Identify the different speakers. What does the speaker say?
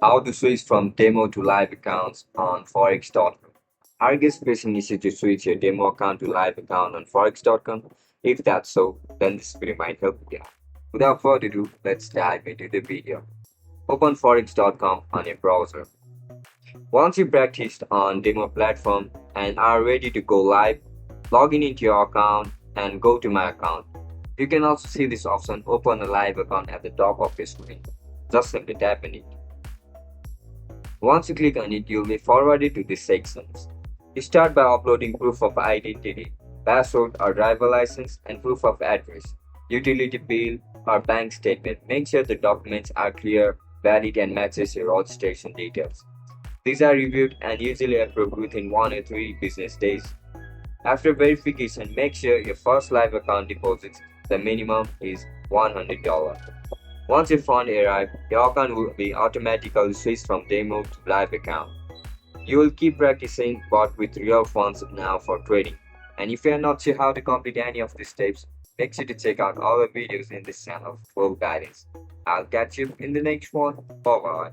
Speaker 1: How to switch from demo to live accounts on Forex.com. Are you pressing easy to switch your demo account to live account on Forex.com? If that's so, then this video might help you out. Without further ado, let's dive into the video. Open Forex.com on your browser. Once you practiced on demo platform and are ready to go live, log in into your account and go to my account. You can also see this option open a live account at the top of your screen. Just simply tap on it. Once you click on it, you'll be forwarded to these sections. You start by uploading proof of identity, passport or driver license, and proof of address, utility bill or bank statement. Make sure the documents are clear, valid, and matches your registration details. These are reviewed and usually approved within 1 or 3 business days. After verification, make sure your first live account deposits, the minimum is $100. Once your fund arrives, your account will be automatically switched from demo to live account. You will keep practicing but with real funds now for trading. And if you are not sure how to complete any of these steps, make sure to check out all the videos in this channel for full guidance. I'll catch you in the next one. Bye bye.